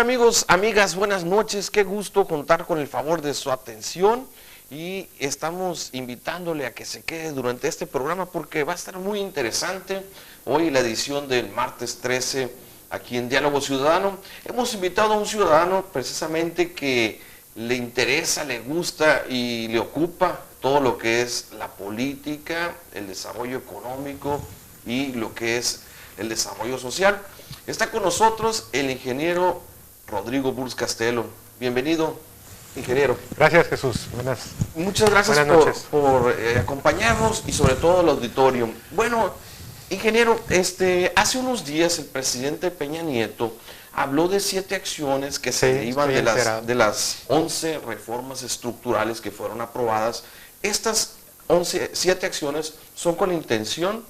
amigos, amigas? Buenas noches, qué gusto contar con el favor de su atención y estamos invitándole a que se quede durante este programa porque va a estar muy interesante. Hoy la edición del martes 13 aquí en Diálogo Ciudadano. Hemos invitado a un ciudadano precisamente que le interesa, le gusta y le ocupa todo lo que es la política, el desarrollo económico y lo que es el desarrollo social. Está con nosotros el ingeniero Rodrigo Burs Castelo. Bienvenido, ingeniero. Gracias, Jesús. Muchas gracias por acompañarnos y sobre todo al auditorio. Bueno, ingeniero, hace unos días el presidente Peña Nieto habló de 7 acciones que se derivan de las 11 reformas estructurales que fueron aprobadas. Estas 7 acciones son con la intención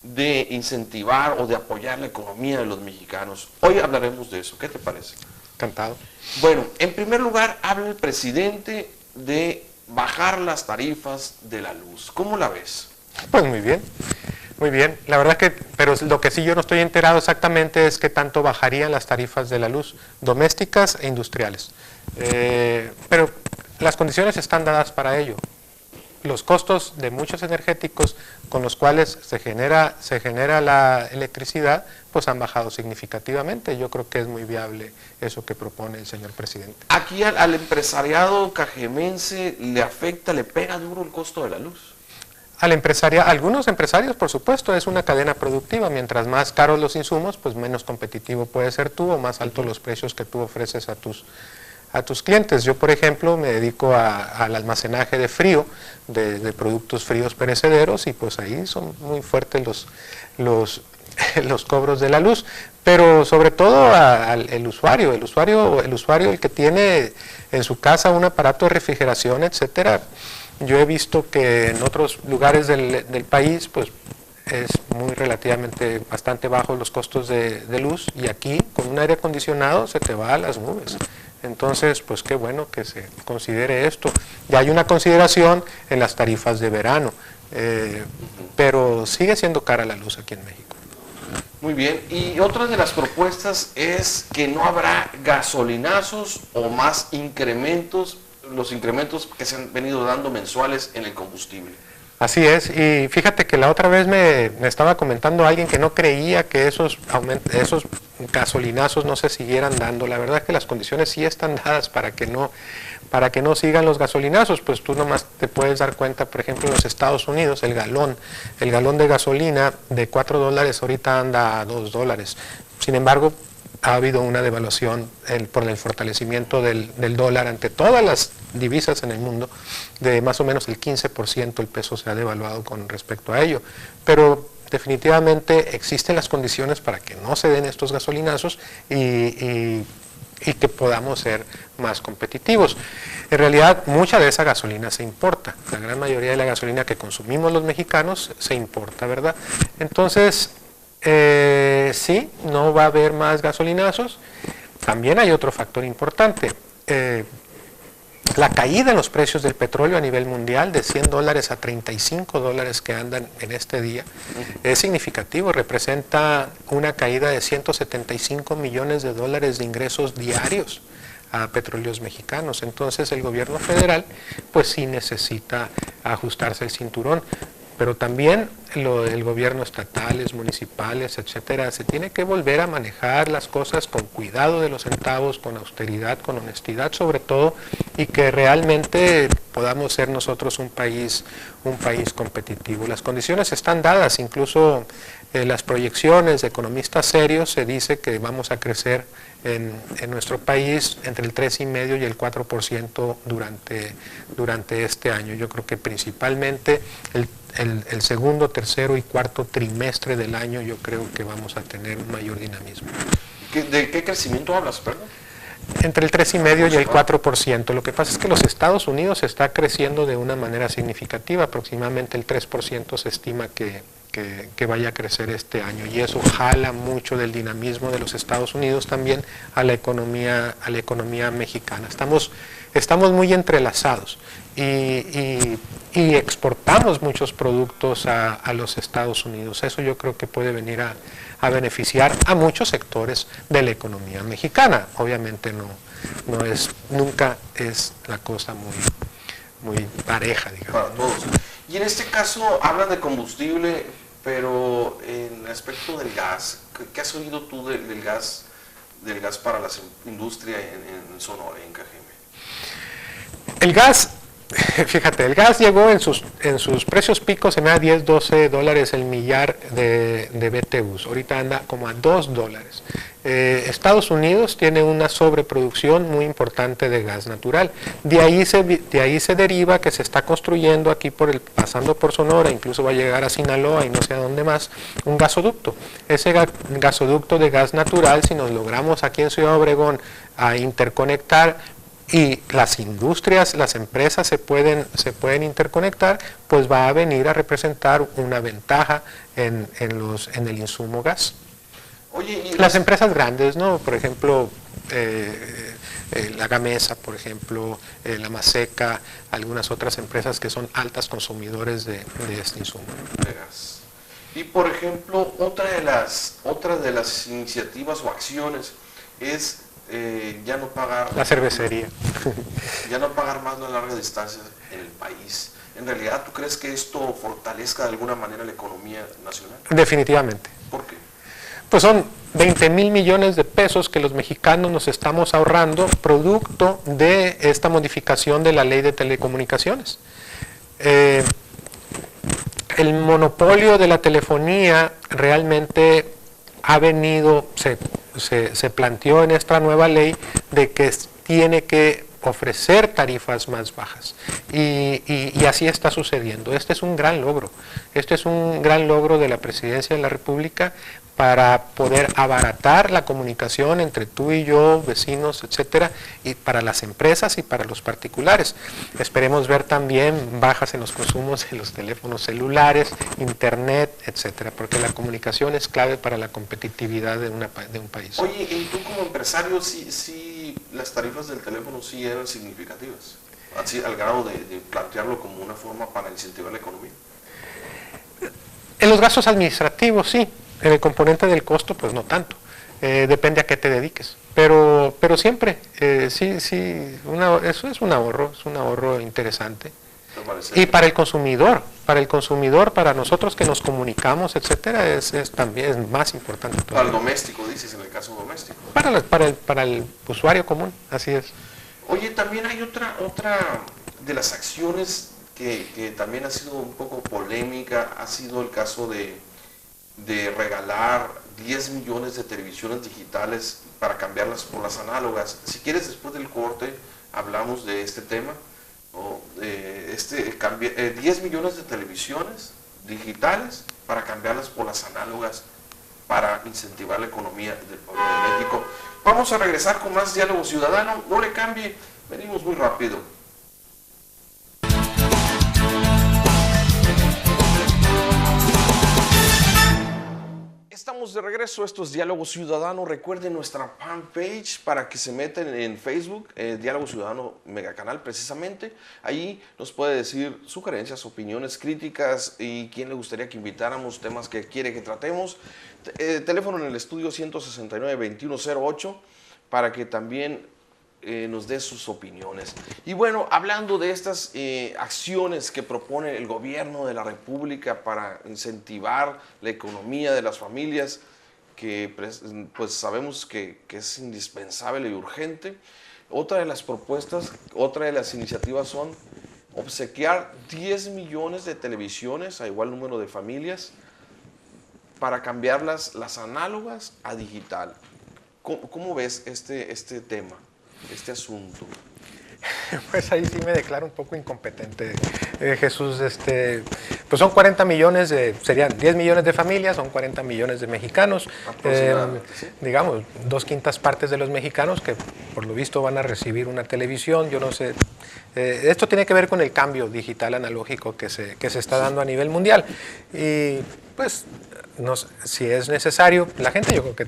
de incentivar o de apoyar la economía de los mexicanos. Hoy hablaremos de eso. ¿Qué te parece? Encantado. Bueno, en primer lugar, habla el presidente de bajar las tarifas de la luz. ¿Cómo la ves? Pues muy bien, muy bien. La verdad que, pero lo que sí yo no estoy enterado exactamente es que tanto bajarían las tarifas de la luz, domésticas e industriales. Pero las condiciones están dadas para ello. Los costos de muchos energéticos con los cuales se genera la electricidad, pues han bajado significativamente. Yo creo que es muy viable eso que propone el señor presidente. Aquí al empresariado cajemense le afecta, le pega duro el costo de la luz. Algunos empresarios, por supuesto, es una cadena productiva. Mientras más caros los insumos, pues menos competitivo puedes ser tú o más altos los precios que tú ofreces a tus clientes. Yo, por ejemplo, me dedico al almacenaje de frío, de productos fríos perecederos, y pues ahí son muy fuertes los cobros de la luz, pero sobre todo el usuario, el que tiene en su casa un aparato de refrigeración, etcétera. Yo he visto que en otros lugares del país, pues es muy relativamente bastante bajo los costos de luz, y aquí con un aire acondicionado se te va a las nubes. Entonces, pues qué bueno que se considere esto. Ya hay una consideración en las tarifas de verano, pero sigue siendo cara la luz aquí en México. Muy bien, y otra de las propuestas es que no habrá gasolinazos o más incrementos, los incrementos que se han venido dando mensuales en el combustible. Así es, y fíjate que la otra vez me estaba comentando alguien que no creía que esos gasolinazos no se siguieran dando. La verdad es que las condiciones sí están dadas para que no sigan los gasolinazos. Pues tú nomás te puedes dar cuenta, por ejemplo, en los Estados Unidos, el galón de gasolina de $4 ahorita anda a $2. Sin embargo, ha habido una devaluación por el fortalecimiento del dólar ante todas las divisas en el mundo, de más o menos el 15% el peso se ha devaluado con respecto a ello. Pero definitivamente existen las condiciones para que no se den estos gasolinazos y que podamos ser más competitivos. En realidad, mucha de esa gasolina se importa. La gran mayoría de la gasolina que consumimos los mexicanos se importa, ¿verdad? Entonces, sí, no va a haber más gasolinazos. También hay otro factor importante. La caída en los precios del petróleo a nivel mundial de $100 a $35 que andan en este día es significativo, representa una caída de $175 millones de ingresos diarios a petróleos mexicanos. Entonces el gobierno federal pues sí necesita ajustarse el cinturón, pero también el gobierno estatales, municipales, etcétera, se tiene que volver a manejar las cosas con cuidado de los centavos, con austeridad, con honestidad sobre todo, y que realmente podamos ser nosotros un país competitivo. Las condiciones están dadas, incluso las proyecciones de economistas serios se dice que vamos a crecer en nuestro país entre el 3,5% y el 4% durante este año. Yo creo que principalmente el segundo, tercero y cuarto trimestre del año yo creo que vamos a tener un mayor dinamismo. ¿De qué crecimiento hablas, perdón? Entre el 3,5% y el 4%. Lo que pasa es que los Estados Unidos está creciendo de una manera significativa, aproximadamente el 3% se estima que vaya a crecer este año, y eso jala mucho del dinamismo de los Estados Unidos también a la economía mexicana. Estamos estamos muy entrelazados y exportamos muchos productos a los Estados Unidos. Eso yo creo que puede venir a beneficiar a muchos sectores de la economía mexicana. Obviamente nunca es la cosa muy pareja, digamos. Para todos. Y en este caso hablan de combustible, pero en el aspecto del gas, ¿qué has oído tú del gas para la industria en Sonora, en Cajeme? El gas, fíjate, el gas llegó en sus precios picos, se me da 10, 12 dólares el millar de BTUs. Ahorita anda como a 2 dólares. Estados Unidos tiene una sobreproducción muy importante de gas natural. De ahí se deriva que se está construyendo aquí pasando por Sonora, incluso va a llegar a Sinaloa y no sé a dónde más, un gasoducto. Ese gasoducto de gas natural, si nos logramos aquí en Ciudad Obregón a interconectar, y las industrias, las empresas se pueden interconectar, pues va a venir a representar una ventaja en el insumo gas. Oye, las empresas grandes, ¿no? Por ejemplo, la Gamesa, por ejemplo, la Maseca, algunas otras empresas que son altas consumidores de este insumo. De gas. Y por ejemplo, otra de las iniciativas o acciones es ya no pagar la cervecería. Ya no pagar más la larga distancia en el país. ¿En realidad tú crees que esto fortalezca de alguna manera la economía nacional? Definitivamente. ¿Por qué? Pues son 20,000 millones de pesos que los mexicanos nos estamos ahorrando producto de esta modificación de la ley de telecomunicaciones. El monopolio de la telefonía realmente ha venido, se planteó en esta nueva ley de que tiene que ofrecer tarifas más bajas y así está sucediendo. Este es un gran logro, de la Presidencia de la República para poder abaratar la comunicación entre tú y yo, vecinos, etcétera, y para las empresas y para los particulares. Esperemos ver también bajas en los consumos de los teléfonos celulares, internet, etcétera, porque la comunicación es clave para la competitividad de un país. Oye, y tú como empresario, sí las tarifas del teléfono sí eran significativas, así al grado de plantearlo como una forma para incentivar la economía. En los gastos administrativos, sí. En el componente del costo, pues no tanto. Depende a qué te dediques. Pero siempre, sí, eso es un ahorro interesante. Y para el consumidor, para nosotros que nos comunicamos, etcétera, es también más importante. Para el doméstico, dices, en el caso doméstico. Para el usuario común, así es. Oye, también hay otra de las acciones que también ha sido un poco polémica, ha sido el caso de regalar 10 millones de televisiones digitales para cambiarlas por las análogas. Si quieres, después del corte hablamos de este tema. 10 millones de televisiones digitales para cambiarlas por las análogas para incentivar la economía del pueblo de México. Vamos a regresar con más Diálogo Ciudadano. No le cambie, venimos muy rápido. Estamos de regreso, esto es Diálogo Ciudadano. Recuerden nuestra fanpage para que se metan en Facebook, Diálogo Ciudadano Megacanal precisamente. Ahí nos puede decir sugerencias, opiniones, críticas y quién le gustaría que invitáramos, temas que quiere que tratemos. Teléfono en el estudio 169-2108 para que también nos dé sus opiniones. Y bueno, hablando de estas acciones que propone el gobierno de la República para incentivar la economía de las familias, que pues sabemos que es indispensable y urgente. Otra de las propuestas, otra de las iniciativas son obsequiar 10 millones de televisiones a igual número de familias para cambiar las análogas a digital. ¿Cómo ves este tema? Este asunto? Pues ahí sí me declaro un poco incompetente, Jesús. Pues son 40 millones, serían 10 millones de familias, son 40 millones de mexicanos. ¿Sí? Digamos, 2/5 partes de los mexicanos que por lo visto van a recibir una televisión, yo no sé. Esto tiene que ver con el cambio digital analógico que se está dando a nivel mundial. Y pues, si es necesario, la gente yo creo que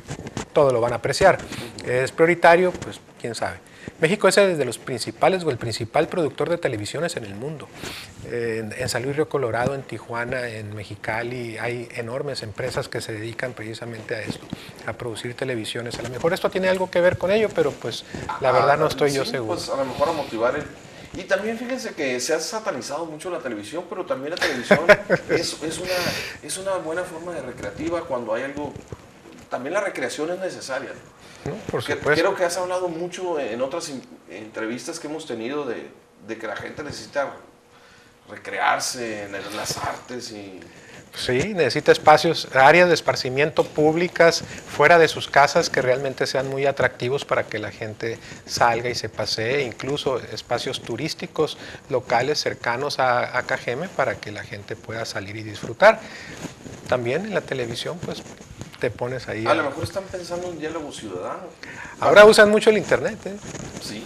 todo lo van a apreciar. Es prioritario, pues quién sabe. México es de los principales o el principal productor de televisiones en el mundo. En San Luis Río Colorado, en Tijuana, en Mexicali, hay enormes empresas que se dedican precisamente a esto, a producir televisiones. A lo mejor esto tiene algo que ver con ello, pero pues la verdad no estoy yo seguro. Pues a lo mejor a motivar el... Y también fíjense que se ha satanizado mucho la televisión, pero también la televisión es una buena forma de recreativa cuando hay algo... También la recreación es necesaria, ¿no? No, por supuesto. Creo que has hablado mucho en otras entrevistas que hemos tenido de que la gente necesita recrearse en las artes y... Sí, necesita espacios, áreas de esparcimiento públicas fuera de sus casas que realmente sean muy atractivos para que la gente salga y se pasee, incluso espacios turísticos locales cercanos a Cajeme para que la gente pueda salir y disfrutar. También en la televisión, pues te pones ahí. A lo mejor están pensando en diálogo ciudadano. Ahora usan mucho el internet, ¿eh? Sí.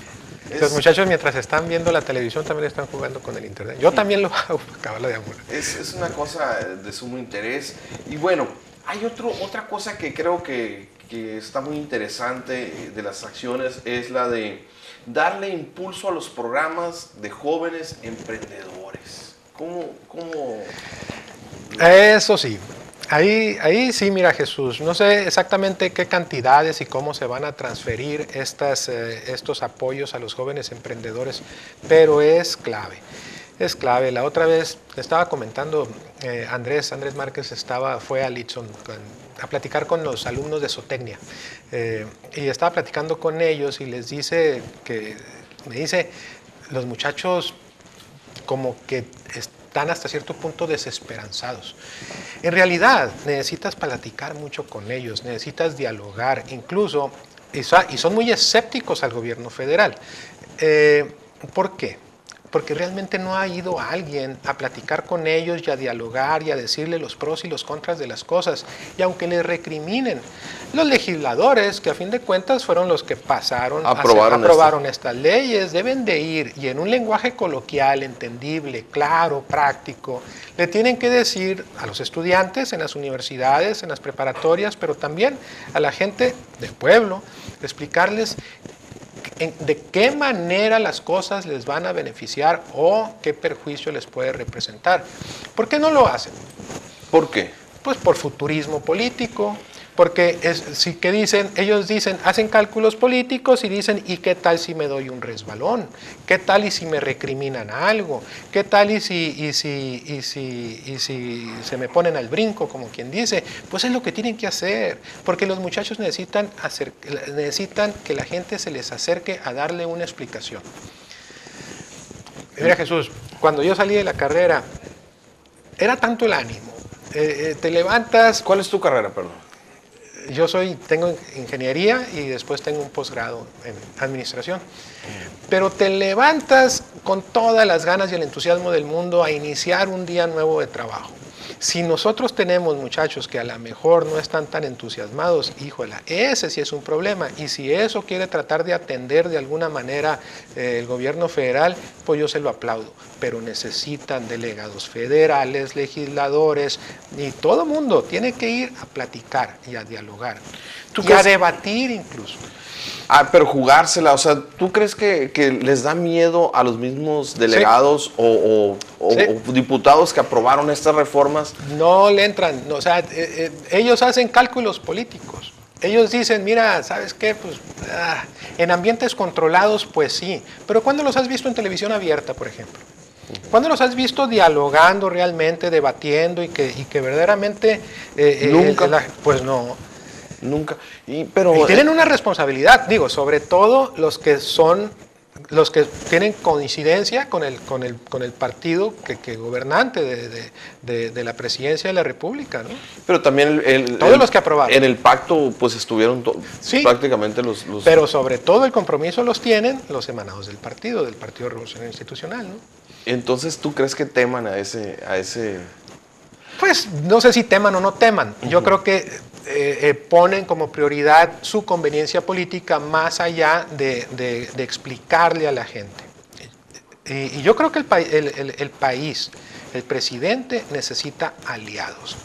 Los muchachos mientras están viendo la televisión también están jugando con el internet. Yo también lo hago, caballo de amor. Es una cosa de sumo interés. Y bueno, hay otra cosa que creo que está muy interesante de las acciones, es la de darle impulso a los programas de jóvenes emprendedores. ¿Cómo? Eso sí. Ahí sí, mira Jesús, no sé exactamente qué cantidades y cómo se van a transferir estos apoyos a los jóvenes emprendedores, pero es clave. Es clave. La otra vez estaba comentando, Andrés Márquez fue a Litson a platicar con los alumnos de Zootecnia y estaba platicando con ellos y me dice, los muchachos como que están hasta cierto punto desesperanzados. En realidad necesitas platicar mucho con ellos, necesitas dialogar, incluso, y son muy escépticos al gobierno federal. ¿Por qué? Porque realmente no ha ido alguien a platicar con ellos y a dialogar y a decirle los pros y los contras de las cosas. Y aunque les recriminen, los legisladores, que a fin de cuentas fueron los que aprobaron estas leyes, deben de ir y en un lenguaje coloquial, entendible, claro, práctico, le tienen que decir a los estudiantes en las universidades, en las preparatorias, pero también a la gente del pueblo, explicarles de qué manera las cosas les van a beneficiar o qué perjuicio les puede representar. ¿Por qué no lo hacen? ¿Por qué? Pues por futurismo político, porque ellos dicen, hacen cálculos políticos y dicen, ¿y qué tal si me doy un resbalón? ¿Qué tal y si me recriminan algo? ¿Qué tal y si se me ponen al brinco, como quien dice? Pues es lo que tienen que hacer, porque los muchachos necesitan que la gente se les acerque a darle una explicación. Mira Jesús, cuando yo salí de la carrera, era tanto el ánimo. Te levantas... ¿Cuál es tu carrera, perdón? Yo tengo ingeniería y después tengo un posgrado en administración. Pero te levantas con todas las ganas y el entusiasmo del mundo a iniciar un día nuevo de trabajo. Si nosotros tenemos muchachos que a lo mejor no están tan entusiasmados, híjola, ese sí es un problema. Y si eso quiere tratar de atender de alguna manera el gobierno federal, pues yo se lo aplaudo. Pero necesitan delegados federales, legisladores, y todo mundo tiene que ir a platicar y a dialogar. Y a debatir incluso. Pero jugársela, o sea, ¿tú crees que les da miedo a los mismos delegados o diputados que aprobaron estas reformas? No le entran, o sea, ellos hacen cálculos políticos. Ellos dicen, mira, ¿sabes qué? Pues en ambientes controlados, pues sí. Pero ¿cuándo los has visto en televisión abierta, por ejemplo? ¿Cuándo los has visto dialogando realmente, debatiendo y que verdaderamente... Nunca. Pues no. Nunca. Y tienen una responsabilidad, digo, sobre todo los que tienen coincidencia con el partido que gobernante de la presidencia de la República, ¿no? Pero también todos los que aprobaron. En el pacto pues estuvieron prácticamente los... Pero sobre todo el compromiso los tienen los emanados del Partido Revolucionario Institucional, ¿no? Entonces, ¿tú crees que teman a ese...? Pues no sé si teman o no teman. Yo creo que ponen como prioridad su conveniencia política más allá de explicarle a la gente. Y yo creo que el país, el presidente necesita aliados.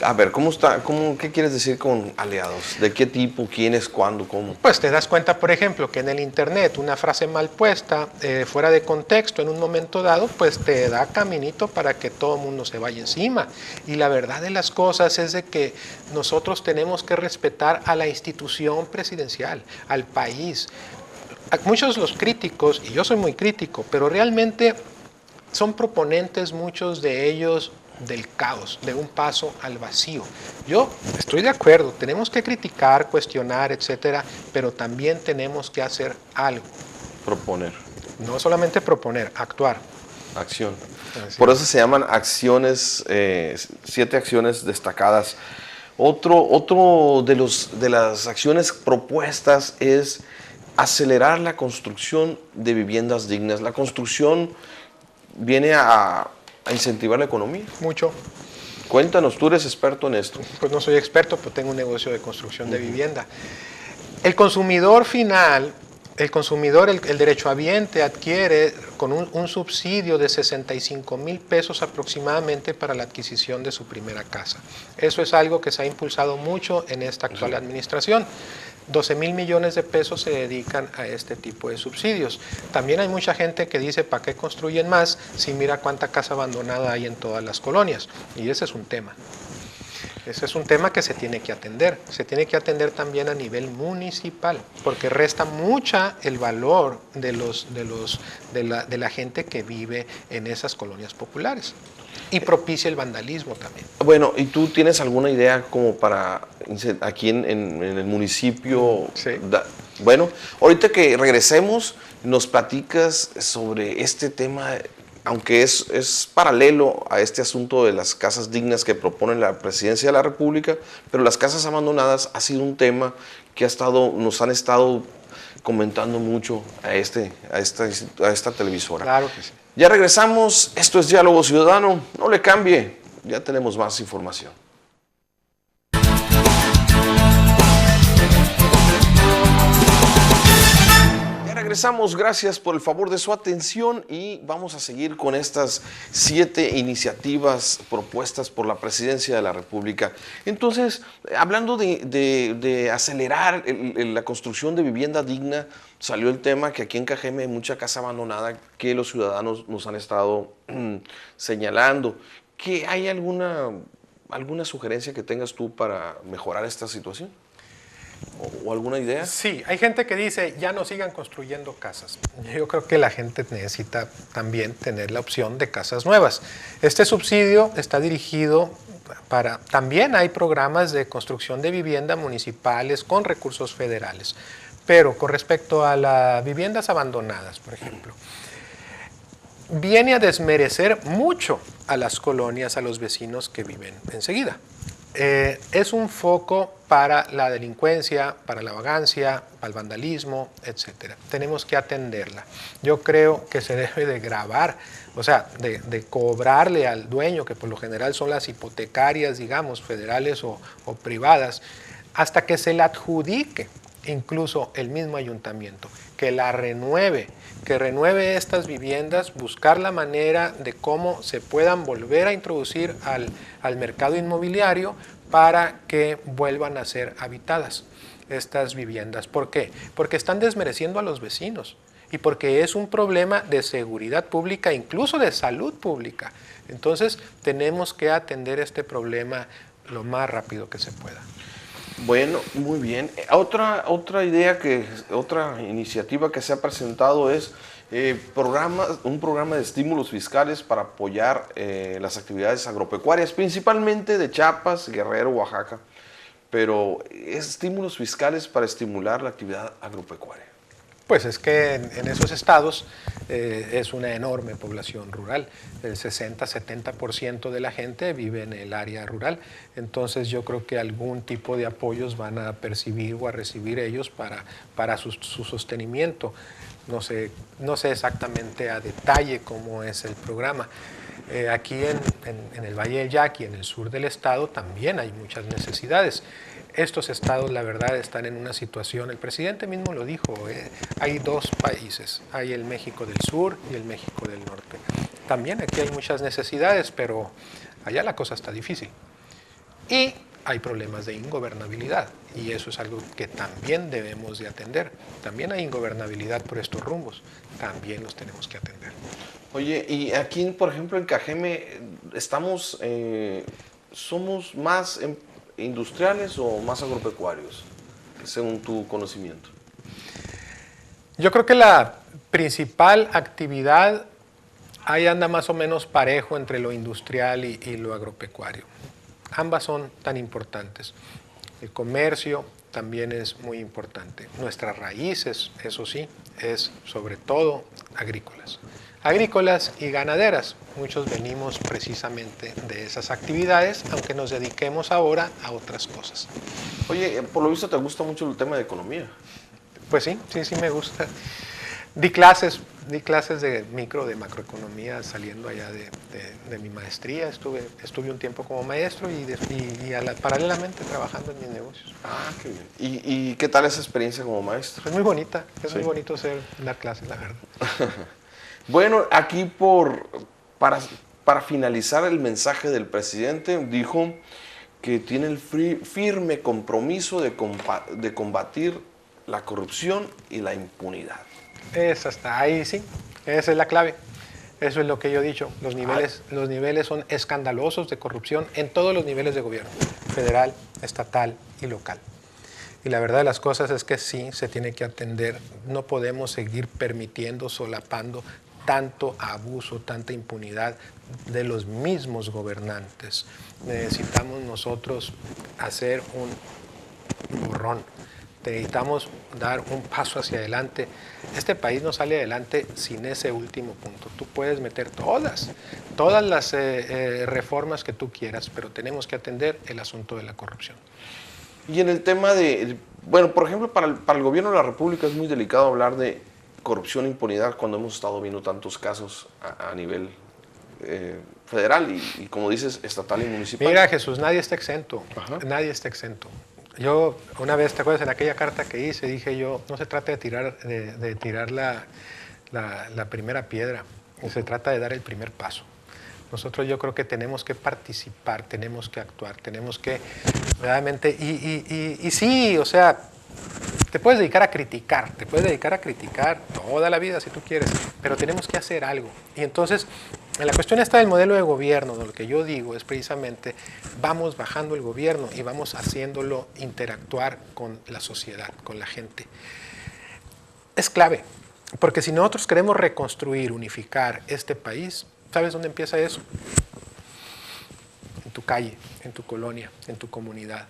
A ver, ¿cómo está? ¿Qué quieres decir con aliados? ¿De qué tipo? ¿Quiénes? ¿Cuándo? ¿Cómo? Pues te das cuenta, por ejemplo, que en el Internet una frase mal puesta, fuera de contexto, en un momento dado, pues te da caminito para que todo el mundo se vaya encima. Y la verdad de las cosas es de que nosotros tenemos que respetar a la institución presidencial, al país. Muchos los críticos, y yo soy muy crítico, pero realmente son proponentes muchos de ellos del caos, de un paso al vacío. Yo estoy de acuerdo, tenemos que criticar, cuestionar, etcétera, pero también tenemos que hacer algo. Proponer. No solamente proponer, actuar. Acción. Así. Por eso se llaman acciones, 7 acciones destacadas. Otro de las acciones propuestas es acelerar la construcción de viviendas dignas. La construcción viene a incentivar la economía. Mucho. Cuéntanos, tú eres experto en esto. Pues no soy experto, pero tengo un negocio de construcción de vivienda. El consumidor final, el derechohabiente adquiere con un subsidio de 65,000 pesos aproximadamente para la adquisición de su primera casa. Eso es algo que se ha impulsado mucho en esta actual administración. 12,000 millones de pesos se dedican a este tipo de subsidios. También hay mucha gente que dice, ¿para qué construyen más si mira cuánta casa abandonada hay en todas las colonias? Y ese es un tema. Ese es un tema que se tiene que atender. Se tiene que atender también a nivel municipal, porque resta mucha el valor de la gente que vive en esas colonias populares. Y propicia el vandalismo también. Bueno, ¿y tú tienes alguna idea como para aquí en el municipio? Sí. Bueno, ahorita que regresemos, nos platicas sobre este tema, aunque es paralelo a este asunto de las casas dignas que propone la Presidencia de la República, pero las casas abandonadas ha sido un tema que nos han estado comentando mucho a esta televisora. Claro que sí. Ya regresamos, esto es Diálogo Ciudadano, no le cambie, ya tenemos más información. Ya regresamos, gracias por el favor de su atención y vamos a seguir con estas 7 iniciativas propuestas por la Presidencia de la República. Entonces, hablando de acelerar la construcción de vivienda digna, salió el tema que aquí en Cajeme hay mucha casa abandonada que los ciudadanos nos han estado señalando. ¿Que hay alguna sugerencia que tengas tú para mejorar esta situación? ¿O alguna idea? Sí, hay gente que dice, ya no sigan construyendo casas. Yo creo que la gente necesita también tener la opción de casas nuevas. Este subsidio está dirigido también hay programas de construcción de vivienda municipales con recursos federales. Pero con respecto a las viviendas abandonadas, por ejemplo, viene a desmerecer mucho a las colonias, a los vecinos que viven enseguida. Es un foco para la delincuencia, para la vagancia, para el vandalismo, etc. Tenemos que atenderla. Yo creo que se debe de gravar, o sea, de cobrarle al dueño, que por lo general son las hipotecarias, digamos, federales o privadas, hasta que se la adjudique. Incluso el mismo ayuntamiento, que renueve estas viviendas, buscar la manera de cómo se puedan volver a introducir al mercado inmobiliario para que vuelvan a ser habitadas estas viviendas. ¿Por qué? Porque están desmereciendo a los vecinos y porque es un problema de seguridad pública, incluso de salud pública. Entonces tenemos que atender este problema lo más rápido que se pueda. Bueno, muy bien. Otra iniciativa que se ha presentado es un programa de estímulos fiscales para apoyar las actividades agropecuarias, principalmente de Chiapas, Guerrero, Oaxaca, pero estímulos fiscales para estimular la actividad agropecuaria. Pues es que en esos estados es una enorme población rural. El 60-70% de la gente vive en el área rural. Entonces yo creo que algún tipo de apoyos van a percibir o a recibir ellos para su sostenimiento. No sé exactamente a detalle cómo es el programa. Aquí en el Valle del Yaqui, en el sur del estado, también hay muchas necesidades. Estos estados, la verdad, están en una situación, el presidente mismo lo dijo, hay 2 países, hay el México del Sur y el México del Norte. También aquí hay muchas necesidades, pero allá la cosa está difícil. Y hay problemas de ingobernabilidad, y eso es algo que también debemos de atender. También hay ingobernabilidad por estos rumbos, también los tenemos que atender. Oye, y aquí, por ejemplo, en Cajeme, ¿somos más industriales o más agropecuarios, según tu conocimiento? Yo creo que la principal actividad ahí anda más o menos parejo entre lo industrial y lo agropecuario. Ambas son tan importantes. El comercio también es muy importante. Nuestras raíces, eso sí, es sobre todo agrícolas. Agrícolas y ganaderas. Muchos venimos precisamente de esas actividades, aunque nos dediquemos ahora a otras cosas. Oye, por lo visto te gusta mucho el tema de economía. Pues sí, sí me gusta. Di clases de macroeconomía saliendo allá de mi maestría. Estuve un tiempo como maestro y paralelamente trabajando en mis negocios. Ah, qué bien. ¿Y qué tal esa experiencia como maestro? Es muy bonita, es Sí. muy bonito dar clases, la verdad. Bueno, aquí para finalizar el mensaje del presidente, dijo que tiene el firme compromiso de combatir la corrupción y la impunidad. Ahí sí, esa es la clave. Eso es lo que yo he dicho. Los niveles son escandalosos de corrupción en todos los niveles de gobierno, federal, estatal y local. Y la verdad de las cosas es que sí, se tiene que atender. No podemos seguir permitiendo, solapando tanto abuso, tanta impunidad de los mismos gobernantes. Necesitamos nosotros hacer un borrón. Necesitamos dar un paso hacia adelante. Este país no sale adelante sin ese último punto. Tú puedes meter todas las reformas que tú quieras, pero tenemos que atender el asunto de la corrupción. Y en el tema bueno, por ejemplo, para el gobierno de la República es muy delicado hablar de corrupción e impunidad cuando hemos estado viendo tantos casos a nivel federal y, como dices, estatal y municipal. Mira, Jesús, nadie está exento. Ajá. Nadie está exento. Yo una vez, ¿te acuerdas? En aquella carta que hice, dije yo, no se trata de tirar la primera piedra, se trata de dar el primer paso. Nosotros yo creo que tenemos que participar, tenemos que actuar, tenemos que realmente, y sí, o sea, te puedes dedicar a criticar toda la vida si tú quieres, pero tenemos que hacer algo. Y entonces, en la cuestión esta del modelo de gobierno, lo que yo digo es precisamente, vamos bajando el gobierno y vamos haciéndolo interactuar con la sociedad, con la gente. Es clave, porque si nosotros queremos reconstruir, unificar este país, ¿sabes dónde empieza eso? En tu calle, en tu colonia, en tu comunidad,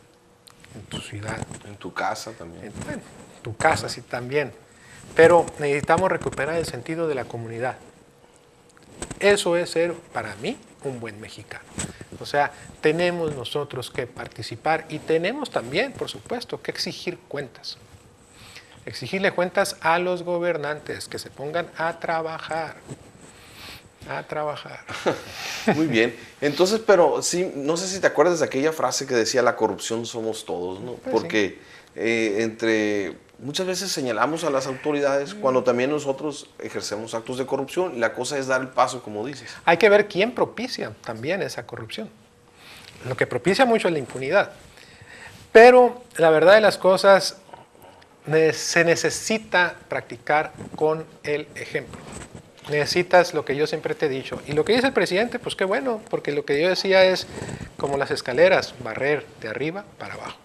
en tu ciudad. En tu casa también. Bueno, tu casa sí también. Pero necesitamos recuperar el sentido de la comunidad. Eso es ser, para mí, un buen mexicano. O sea, tenemos nosotros que participar y tenemos también, por supuesto, que exigir cuentas. Exigirle cuentas a los gobernantes, que se pongan a trabajar. A trabajar. Muy bien. Entonces, pero sí, no sé si te acuerdas de aquella frase que decía la corrupción somos todos, ¿no? Pues porque muchas veces señalamos a las autoridades cuando también nosotros ejercemos actos de corrupción y la cosa es dar el paso, como dices. Hay que ver quién propicia también esa corrupción. Lo que propicia mucho es la impunidad. Pero la verdad de las cosas, se necesita practicar con el ejemplo. Necesitas lo que yo siempre te he dicho. Y lo que dice el presidente, pues qué bueno, porque lo que yo decía es como las escaleras, barrer de arriba para abajo.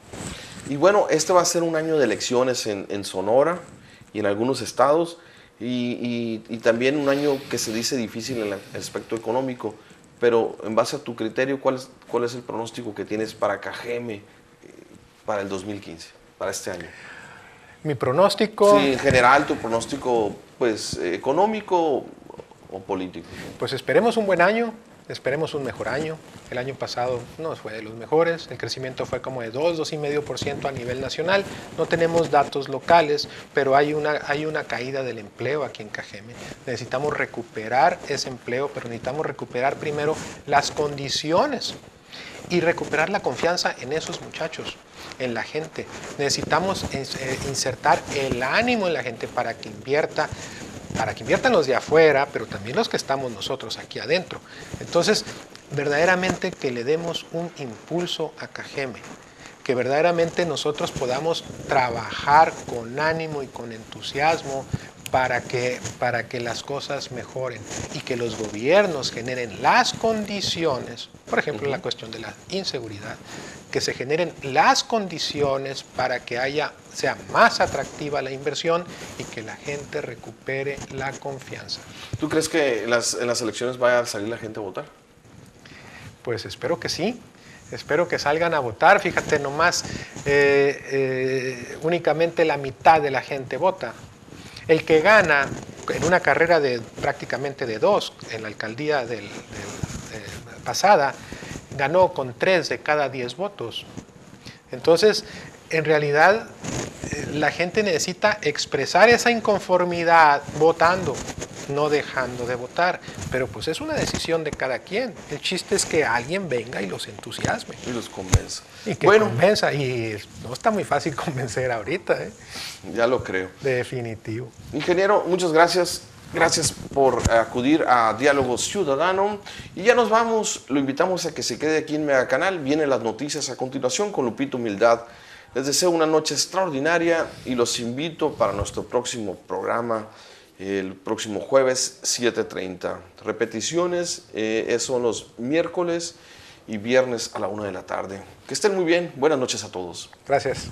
Y bueno, este va a ser un año de elecciones en Sonora y en algunos estados, y también un año que se dice difícil en el aspecto económico, pero en base a tu criterio, ¿cuál es el pronóstico que tienes para Cajeme para el 2015, para este año? Mi pronóstico... Sí, en general, tu pronóstico, pues, económico o político. Pues esperemos un buen año, esperemos un mejor año. El año pasado no fue de los mejores, el crecimiento fue como de 2,5% a nivel nacional. No tenemos datos locales, pero hay una caída del empleo aquí en Cajeme. Necesitamos recuperar ese empleo, pero necesitamos recuperar primero las condiciones y recuperar la confianza en esos muchachos, en la gente. Necesitamos insertar el ánimo en la gente para que invierta. para que inviertan los de afuera, pero también los que estamos nosotros aquí adentro. Entonces, verdaderamente que le demos un impulso a Cajeme, que verdaderamente nosotros podamos trabajar con ánimo y con entusiasmo para que las cosas mejoren y que los gobiernos generen las condiciones, por ejemplo, la cuestión de la inseguridad, que se generen las condiciones para que sea más atractiva la inversión y que la gente recupere la confianza. ¿Tú crees que en las elecciones vaya a salir la gente a votar? Pues espero que sí. Espero que salgan a votar. Fíjate nomás, únicamente la mitad de la gente vota. El que gana en una carrera prácticamente de 2, en la alcaldía pasada, ganó con 3 de cada 10 votos. Entonces, en realidad, la gente necesita expresar esa inconformidad votando, no dejando de votar. Pero pues es una decisión de cada quien. El chiste es que alguien venga y los entusiasme. Y los convenza. Y que convenza. Y no está muy fácil convencer ahorita. Ya lo creo. Definitivo. Ingeniero, muchas gracias. Gracias por acudir a Diálogo Ciudadano. Y ya nos vamos. Lo invitamos a que se quede aquí en Megacanal. Vienen las noticias a continuación con Lupito Humildad. Les deseo una noche extraordinaria y los invito para nuestro próximo programa el próximo jueves 7:30. Repeticiones son los miércoles y viernes a la 1 de la tarde. Que estén muy bien. Buenas noches a todos. Gracias.